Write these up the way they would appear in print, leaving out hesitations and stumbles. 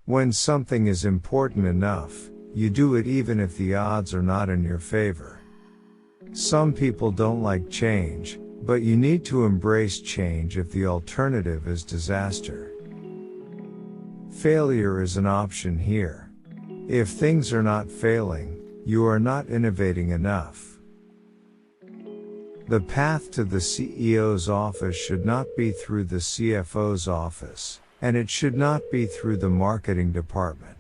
When something is important enough, you do it even if the odds are not in your favor. Some people don't like change, but you need to embrace change if the alternative is disaster. Failure is an option here. If things are not failing, you are not innovating enough. The path to the CEO's office should not be through the CFO's office, and it should not be through the marketing department.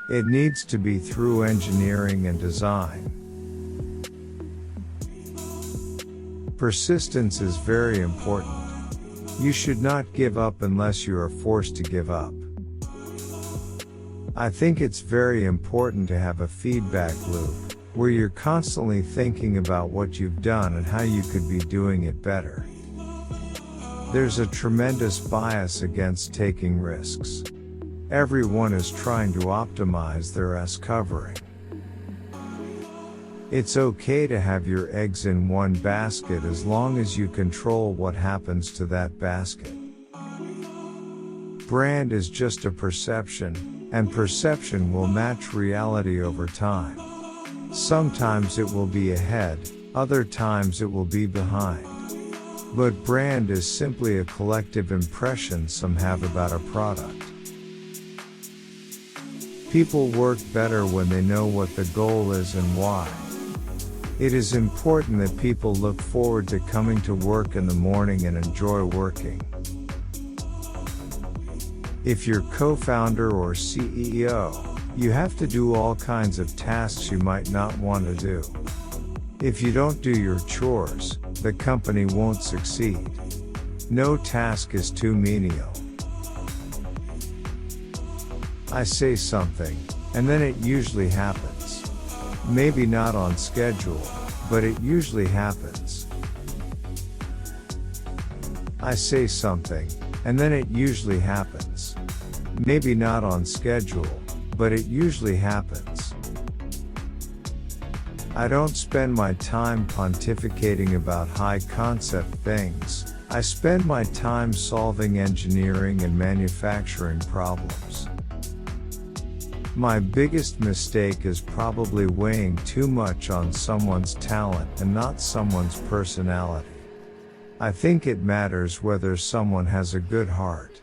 It needs to be through engineering and design. Persistence is very important. You should not give up unless you are forced to give up. I think it's very important to have a feedback loop, where you're constantly thinking about what you've done and how you could be doing it better. There's a tremendous bias against taking risks. Everyone is trying to optimize their ass covering. It's okay to have your eggs in one basket as long as you control what happens to that basket. Brand is just a perception, and perception will match reality over time. Sometimes it will be ahead, other times it will be behind. But brand is simply a collective impression some have about a product. People work better when they know what the goal is and why. It is important that people look forward to coming to work in the morning and enjoy working. If you're co-founder or CEO, you have to do all kinds of tasks you might not want to do. If you don't do your chores, the company won't succeed. No task is too menial. I say something, and then it usually happens. Maybe not on schedule, but it usually happens. I say something, and then it usually happens. Maybe not on schedule, but it usually happens. I don't spend my time pontificating about high concept things. I spend my time solving engineering and manufacturing problems. My biggest mistake is probably weighing too much on someone's talent and not someone's personality. I think it matters whether someone has a good heart.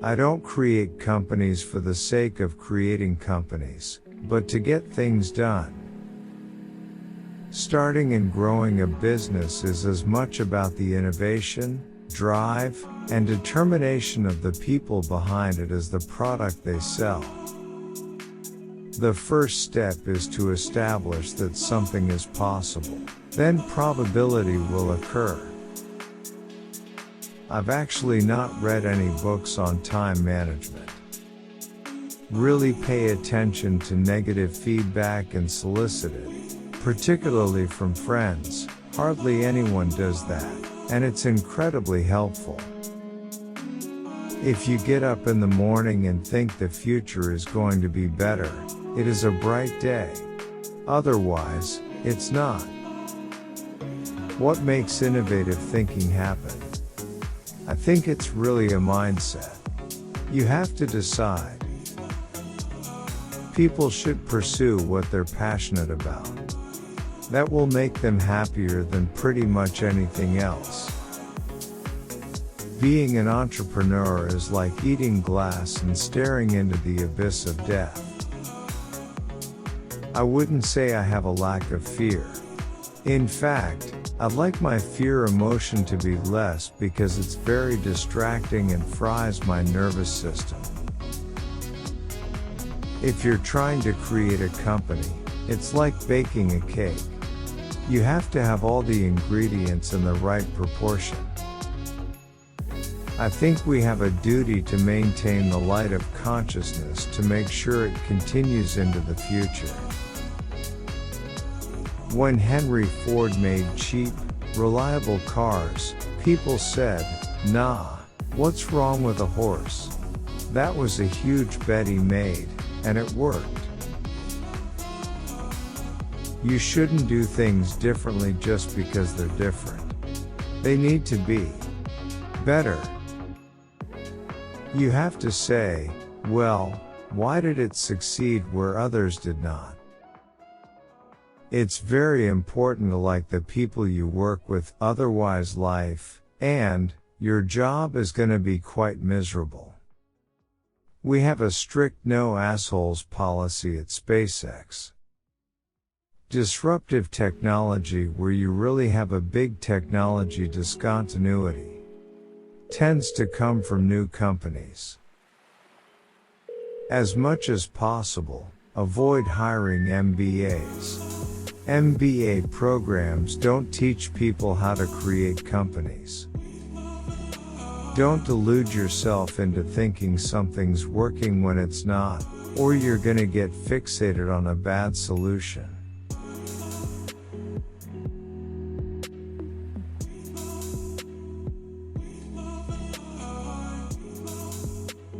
I don't create companies for the sake of creating companies, but to get things done. Starting and growing a business is as much about the innovation, drive, and determination of the people behind it as the product they sell. The first step is to establish that something is possible. Then probability will occur. I've actually not read any books on time management. Really pay attention to negative feedback and solicit it, particularly from friends. Hardly anyone does that, and it's incredibly helpful. If you get up in the morning and think the future is going to be better, it is a bright day. Otherwise, it's not. What makes innovative thinking happen? I think it's really a mindset. You have to decide. People should pursue what they're passionate about. That will make them happier than pretty much anything else. Being an entrepreneur is like eating glass and staring into the abyss of death. I wouldn't say I have a lack of fear. In fact, I'd like my fear emotion to be less because it's very distracting and fries my nervous system. If you're trying to create a company, it's like baking a cake. You have to have all the ingredients in the right proportion. I think we have a duty to maintain the light of consciousness to make sure it continues into the future. When Henry Ford made cheap, reliable cars, people said, "Nah, what's wrong with a horse?" That was a huge bet he made, and it worked. You shouldn't do things differently just because they're different. They need to be better. You have to say, well, why did it succeed where others did not? It's very important to like the people you work with, otherwise life, and your job is gonna be quite miserable. We have a strict no assholes policy at SpaceX. Disruptive technology where you really have a big technology discontinuity tends to come from new companies. As much as possible, avoid hiring MBAs. MBA programs don't teach people how to create companies. Don't delude yourself into thinking something's working when it's not, or you're gonna get fixated on a bad solution.